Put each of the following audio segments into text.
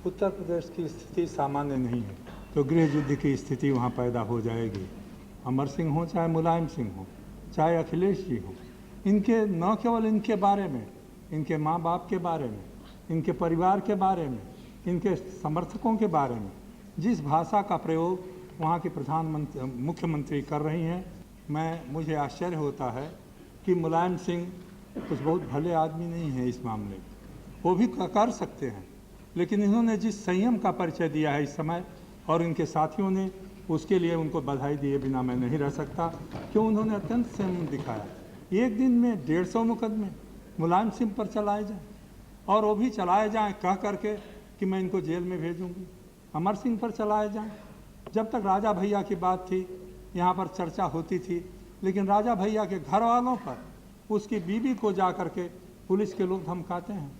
उत्तर प्रदेश की स्थिति सामान्य नहीं है, तो गृह युद्ध की स्थिति वहाँ पैदा हो जाएगी। अमर सिंह हो चाहे मुलायम सिंह हो चाहे अखिलेश जी हो, इनके न केवल इनके बारे में, इनके माँ बाप के बारे में, इनके परिवार के बारे में, इनके समर्थकों के बारे में जिस भाषा का प्रयोग वहाँ के मुख्यमंत्री कर रही हैं, मुझे आश्चर्य होता है कि मुलायम सिंह कुछ बहुत भले आदमी नहीं है इस मामले में, वो भी कर सकते हैं, लेकिन इन्होंने जिस संयम का परिचय दिया है इस समय और इनके साथियों ने, उसके लिए उनको बधाई दिए बिना मैं नहीं रह सकता। क्यों उन्होंने अत्यंत संयम दिखाया। एक दिन में 150 मुकदमे मुलायम सिंह पर चलाए जाएँ और वो भी चलाए जाएँ कह करके कि मैं इनको जेल में भेजूँगी। अमर सिंह पर चलाए जाएँ। जब तक राजा भैया की बात थी यहाँ पर चर्चा होती थी, लेकिन राजा भैया के घर वालों पर, उसकी बीवी को जा कर के पुलिस के लोग धमकाते हैं,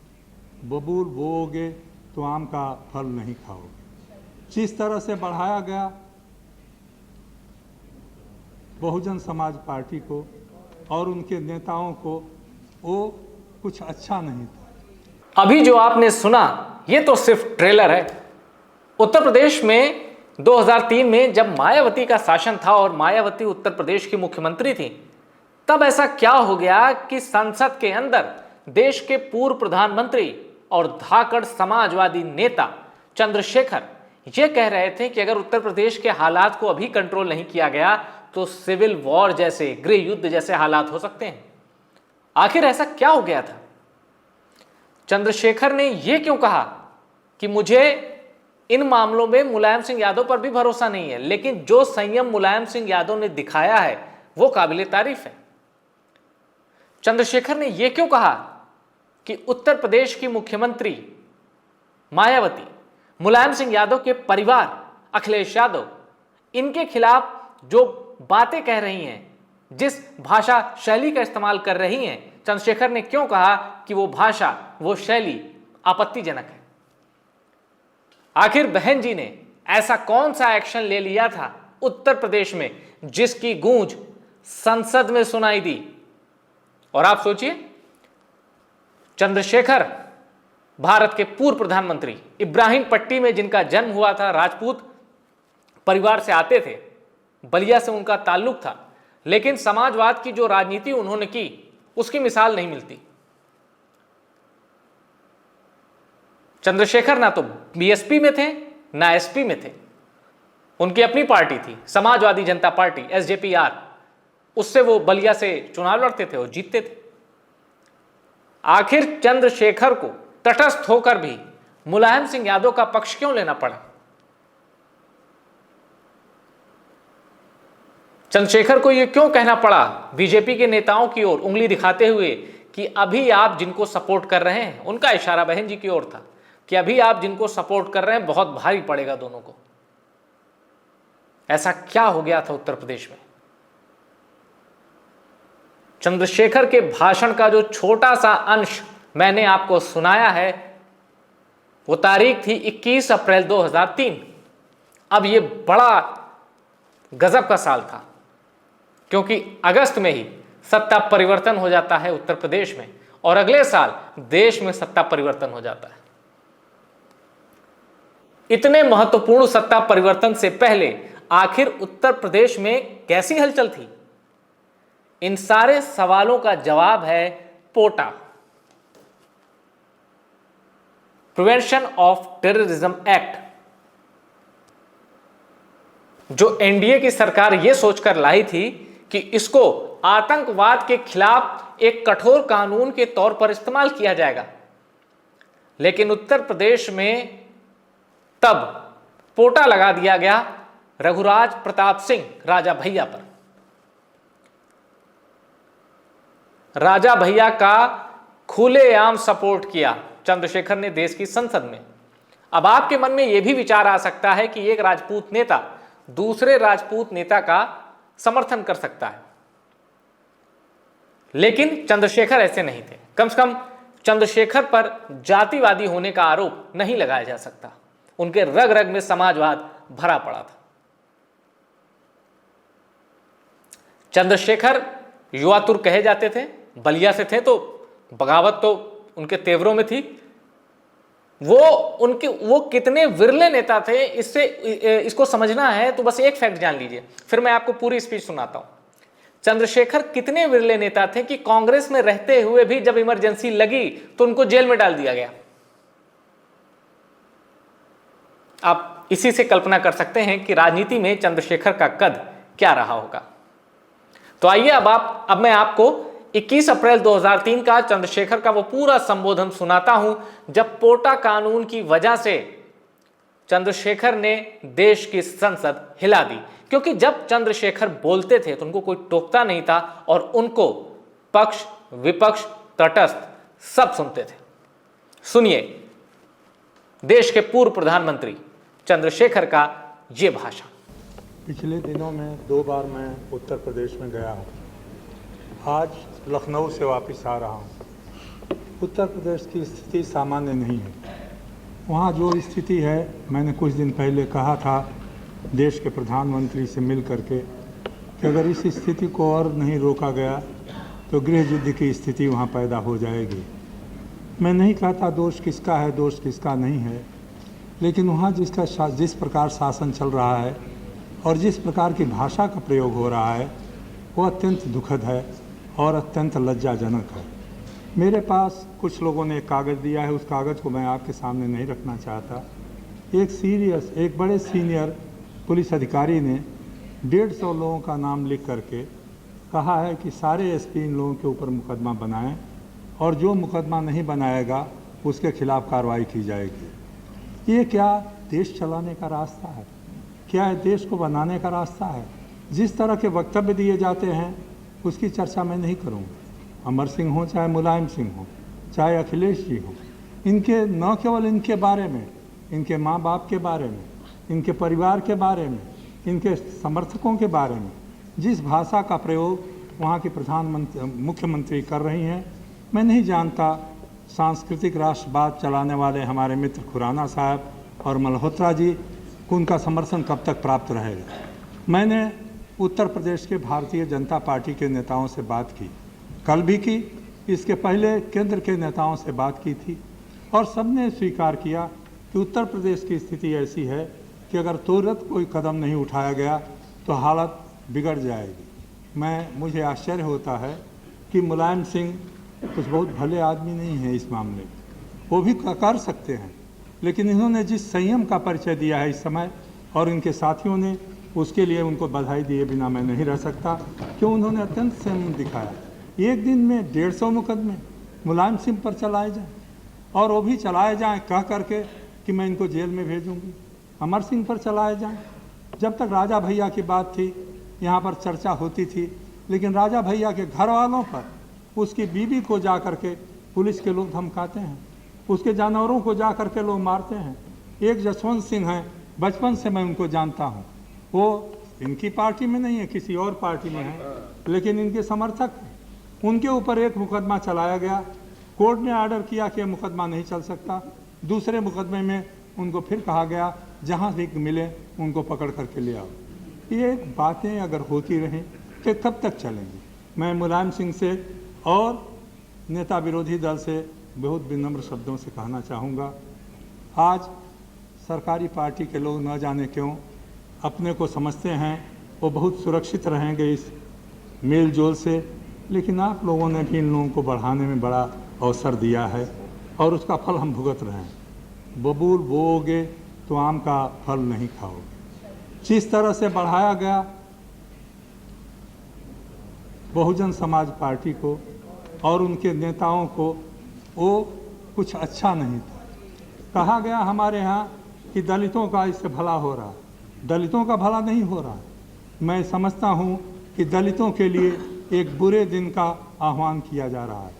बबूल बोओगे तो आम का फल नहीं खाओगे। जिस तरह से बढ़ाया गया बहुजन समाज पार्टी को और उनके नेताओं को, वो कुछ अच्छा नहीं था। अभी जो आपने सुना ये तो सिर्फ ट्रेलर है। उत्तर प्रदेश में 2003 में जब मायावती का शासन था और मायावती उत्तर प्रदेश की मुख्यमंत्री थी, तब ऐसा क्या हो गया कि संसद के अंदर देश के पूर्व प्रधानमंत्री और धाकड़ समाजवादी नेता चंद्रशेखर ये कह रहे थे कि अगर उत्तर प्रदेश के हालात को अभी कंट्रोल नहीं किया गया तो सिविल वॉर जैसे, गृह युद्ध जैसे हालात हो सकते हैं। आखिर ऐसा क्या हो गया था? चंद्रशेखर ने यह क्यों कहा कि मुझे इन मामलों में मुलायम सिंह यादव पर भी भरोसा नहीं है, लेकिन जो संयम मुलायम सिंह यादव ने दिखाया है वो काबिले तारीफ है। चंद्रशेखर ने यह क्यों कहा कि उत्तर प्रदेश की मुख्यमंत्री मायावती, मुलायम सिंह यादव के परिवार, अखिलेश यादव, इनके खिलाफ जो बातें कह रही हैं, जिस भाषा शैली का इस्तेमाल कर रही हैं, चंद्रशेखर ने क्यों कहा कि वो भाषा, वो शैली आपत्तिजनक है? आखिर बहन जी ने ऐसा कौन सा एक्शन ले लिया था उत्तर प्रदेश में जिसकी गूंज संसद में सुनाई दी? और आप सोचिए, चंद्रशेखर भारत के पूर्व प्रधानमंत्री, इब्राहिम पट्टी में जिनका जन्म हुआ था, राजपूत परिवार से आते थे, बलिया से उनका ताल्लुक था, लेकिन समाजवाद की जो राजनीति उन्होंने की उसकी मिसाल नहीं मिलती। चंद्रशेखर ना तो बीएसपी में थे ना एसपी में थे, उनकी अपनी पार्टी थी समाजवादी जनता पार्टी, एसजेपीआर, उससे वो बलिया से चुनाव लड़ते थे और जीतते थे। आखिर चंद्रशेखर को तटस्थ होकर भी मुलायम सिंह यादव का पक्ष क्यों लेना पड़ा? चंद्रशेखर को यह क्यों कहना पड़ा बीजेपी के नेताओं की ओर उंगली दिखाते हुए कि अभी आप जिनको सपोर्ट कर रहे हैं, उनका इशारा बहन जी की ओर था कि अभी आप जिनको सपोर्ट कर रहे हैं बहुत भारी पड़ेगा दोनों को। ऐसा क्या हो गया था उत्तर प्रदेश में? चंद्रशेखर के भाषण का जो छोटा सा अंश मैंने आपको सुनाया है, वो तारीख थी 21 अप्रैल 2003। अब ये बड़ा गजब का साल था, क्योंकि अगस्त में ही सत्ता परिवर्तन हो जाता है उत्तर प्रदेश में और अगले साल देश में सत्ता परिवर्तन हो जाता है। इतने महत्वपूर्ण सत्ता परिवर्तन से पहले आखिर उत्तर प्रदेश में कैसी हलचल थी? इन सारे सवालों का जवाब है पोटा, प्रिवेंशन ऑफ टेररिज्म एक्ट, जो एनडीए की सरकार यह सोचकर लाई थी कि इसको आतंकवाद के खिलाफ एक कठोर कानून के तौर पर इस्तेमाल किया जाएगा। लेकिन उत्तर प्रदेश में तब पोटा लगा दिया गया रघुराज प्रताप सिंह, राजा भैया पर। राजा भैया का खुलेआम सपोर्ट किया चंद्रशेखर ने देश की संसद में। अब आपके मन में यह भी विचार आ सकता है कि एक राजपूत नेता दूसरे राजपूत नेता का समर्थन कर सकता है, लेकिन चंद्रशेखर ऐसे नहीं थे। कम से कम चंद्रशेखर पर जातिवादी होने का आरोप नहीं लगाया जा सकता। उनके रग रग में समाजवाद भरा पड़ा था। चंद्रशेखर युवा तुर कहे जाते थे, बलिया से थे तो बगावत तो उनके तेवरों में थी। वो कितने विरले नेता थे, इसको समझना है तो बस एक फैक्ट जान लीजिए, फिर मैं आपको पूरी स्पीच सुनाता हूं। चंद्रशेखर कितने विरले नेता थे कि कांग्रेस में रहते हुए भी जब इमरजेंसी लगी तो उनको जेल में डाल दिया गया। आप इसी से कल्पना कर सकते हैं कि राजनीति में चंद्रशेखर का कद क्या रहा होगा। तो आइए अब मैं आपको 21 अप्रैल 2003 का चंद्रशेखर का वो पूरा संबोधन सुनाता हूं, जब पोटा कानून की वजह से चंद्रशेखर ने देश की संसद हिला दी। क्योंकि जब चंद्रशेखर बोलते थे तो उनको कोई टोकता नहीं था और उनको पक्ष विपक्ष तटस्थ सब सुनते थे। सुनिए देश के पूर्व प्रधानमंत्री चंद्रशेखर का ये भाषण। पिछले दिनों में 2 बार मैं उत्तर प्रदेश में गया हूँ। आज लखनऊ से वापस आ रहा हूँ। उत्तर प्रदेश की स्थिति सामान्य नहीं है। वहाँ जो स्थिति है, मैंने कुछ दिन पहले कहा था देश के प्रधानमंत्री से मिल करके कि अगर इस स्थिति को और नहीं रोका गया तो गृह युद्ध की स्थिति वहाँ पैदा हो जाएगी। मैं नहीं कहता दोष किसका है, दोष किसका नहीं है, लेकिन वहाँ जिस प्रकार शासन चल रहा है और जिस प्रकार की भाषा का प्रयोग हो रहा है वो अत्यंत दुखद है और अत्यंत लज्जाजनक है। मेरे पास कुछ लोगों ने एक कागज़ दिया है, उस कागज़ को मैं आपके सामने नहीं रखना चाहता। एक बड़े सीनियर पुलिस अधिकारी ने 150 लोगों का नाम लिख करके कहा है कि सारे एसपी इन लोगों के ऊपर मुकदमा बनाएं और जो मुकदमा नहीं बनाएगा उसके खिलाफ कार्रवाई की जाएगी। ये क्या देश चलाने का रास्ता है? क्या है देश को बनाने का रास्ता है? जिस तरह के वक्तव्य दिए जाते हैं उसकी चर्चा मैं नहीं करूँगा। अमर सिंह हो, चाहे मुलायम सिंह हो, चाहे अखिलेश जी हो, इनके न केवल इनके बारे में, इनके माँ बाप के बारे में, इनके परिवार के बारे में, इनके समर्थकों के बारे में जिस भाषा का प्रयोग वहाँ के मुख्यमंत्री कर रही हैं, मैं नहीं जानता सांस्कृतिक राष्ट्रवाद चलाने वाले हमारे मित्र खुराना साहब और मल्होत्रा जी को उनका समर्थन कब तक प्राप्त रहेगा। मैंने उत्तर प्रदेश के भारतीय जनता पार्टी के नेताओं से बात की, कल भी की, इसके पहले केंद्र के नेताओं से बात की थी और सबने स्वीकार किया कि उत्तर प्रदेश की स्थिति ऐसी है कि अगर तुरंत कोई कदम नहीं उठाया गया तो हालत बिगड़ जाएगी। मुझे आश्चर्य होता है कि मुलायम सिंह कुछ बहुत भले आदमी नहीं है इस मामले में, वो भी कर सकते हैं, लेकिन इन्होंने जिस संयम का परिचय दिया है इस समय और इनके साथियों ने, उसके लिए उनको बधाई दिए बिना मैं नहीं रह सकता। क्यों उन्होंने अत्यंत संयम दिखाया। एक दिन में 150 मुकदमे मुलायम सिंह पर चलाए जाएँ और वो भी चलाए जाएँ कह करके कि मैं इनको जेल में भेजूँगी। अमर सिंह पर चलाए जाएँ। जब तक राजा भैया की बात थी यहाँ पर चर्चा होती थी, लेकिन राजा भैया के घर वालों पर, उसकी बीवी को जा कर के पुलिस के लोग धमकाते हैं, उसके जानवरों को जा कर के लोग मारते हैं। एक जसवंत सिंह हैं, बचपन से मैं उनको जानता हूँ, वो इनकी पार्टी में नहीं है, किसी और पार्टी में है, लेकिन इनके समर्थक हैं। उनके ऊपर एक मुकदमा चलाया गया, कोर्ट ने आर्डर किया कि मुकदमा नहीं चल सकता। दूसरे मुकदमे में उनको फिर कहा गया जहाँ भी मिले उनको पकड़ करके ले आओ। ये बातें अगर होती रहें तो कब तक चलेंगी। मैं मुलायम सिंह से और नेता विरोधी दल से बहुत विनम्र शब्दों से कहना चाहूँगा, आज सरकारी पार्टी के लोग न जाने क्यों अपने को समझते हैं वो बहुत सुरक्षित रहेंगे इस मेल जोल से, लेकिन आप लोगों ने भी इन लोगों को बढ़ाने में बड़ा अवसर दिया है और उसका फल हम भुगत रहे हैं। बबूल बोओगे तो आम का फल नहीं खाओगे। जिस तरह से बढ़ाया गया बहुजन समाज पार्टी को और उनके नेताओं को, वो कुछ अच्छा नहीं था। कहा गया हमारे यहाँ कि दलितों का इससे भला हो रहा है। दलितों का भला नहीं हो रहा है। मैं समझता हूँ कि दलितों के लिए एक बुरे दिन का आह्वान किया जा रहा है।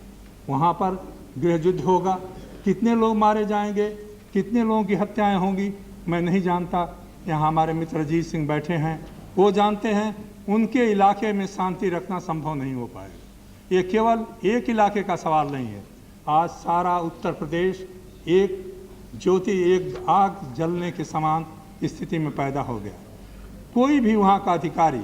वहाँ पर गृह युद्ध होगा, कितने लोग मारे जाएंगे, कितने लोगों की हत्याएं होंगी, मैं नहीं जानता। यहाँ हमारे मित्र अजीत सिंह बैठे हैं, वो जानते हैं। उनके इलाके में शांति रखना संभव नहीं हो पाएगा। ये केवल एक इलाके का सवाल नहीं है। आज सारा उत्तर प्रदेश एक ज्योति, एक आग जलने के समान स्थिति में पैदा हो गया। कोई भी वहाँ का अधिकारी,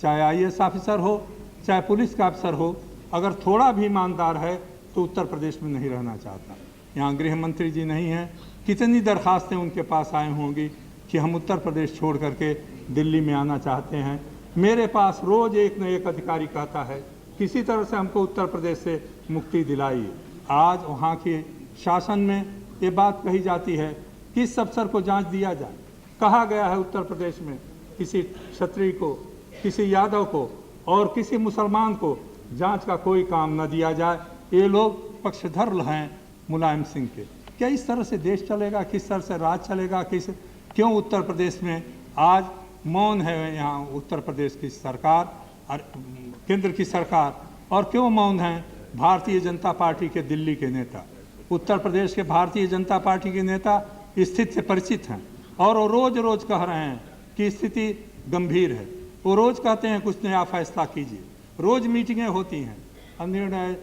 चाहे IAS ऑफिसर हो, चाहे पुलिस का अफसर हो, अगर थोड़ा भी ईमानदार है तो उत्तर प्रदेश में नहीं रहना चाहता। यहाँ गृह मंत्री जी नहीं हैं, कितनी दरखास्तें उनके पास आई होंगी कि हम उत्तर प्रदेश छोड़ करके दिल्ली में आना चाहते हैं। मेरे पास रोज़ एक न एक अधिकारी कहता है किसी तरह से हमको उत्तर प्रदेश से मुक्ति दिलाइए। आज वहाँ के शासन में ये बात कही जाती है कि इस अफसर को जांच दिया जाए। कहा गया है उत्तर प्रदेश में किसी क्षत्रिय को, किसी यादव को और किसी मुसलमान को जांच का कोई काम न दिया जाए। ये लोग पक्षधर हैं मुलायम सिंह के। क्या इस तरह से देश चलेगा? किस तरह से राज चलेगा? क्यों उत्तर प्रदेश में आज मौन है यहाँ उत्तर प्रदेश की सरकार और केंद्र की सरकार, और क्यों मौन है भारतीय जनता पार्टी के दिल्ली के नेता? उत्तर प्रदेश के भारतीय जनता पार्टी के नेता स्थिति से परिचित हैं और वो रोज़ रोज़ कह रहे हैं कि स्थिति गंभीर है। वो रोज़ कहते हैं कुछ नया फैसला कीजिए, रोज़ मीटिंगें होती हैं, निर्णय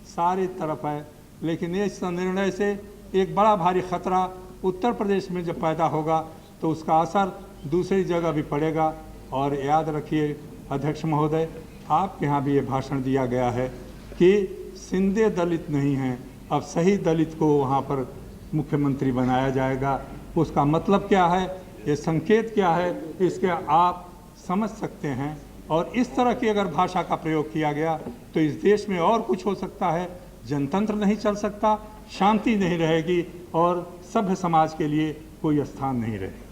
सारी तरफ है, लेकिन इस निर्णय से एक बड़ा भारी खतरा उत्तर प्रदेश में जब पैदा होगा तो उसका असर दूसरी जगह भी पड़ेगा। और याद रखिए अध्यक्ष महोदय, आपके यहाँ भी ये भाषण दिया गया है कि सिंधे दलित नहीं हैं, अब सही दलित को वहाँ पर मुख्यमंत्री बनाया जाएगा। उसका मतलब क्या है, ये संकेत क्या है, इसके आप समझ सकते हैं। और इस तरह की अगर भाषा का प्रयोग किया गया तो इस देश में और कुछ हो सकता है, जनतंत्र नहीं चल सकता, शांति नहीं रहेगी और सभ्य समाज के लिए कोई स्थान नहीं रहेगा।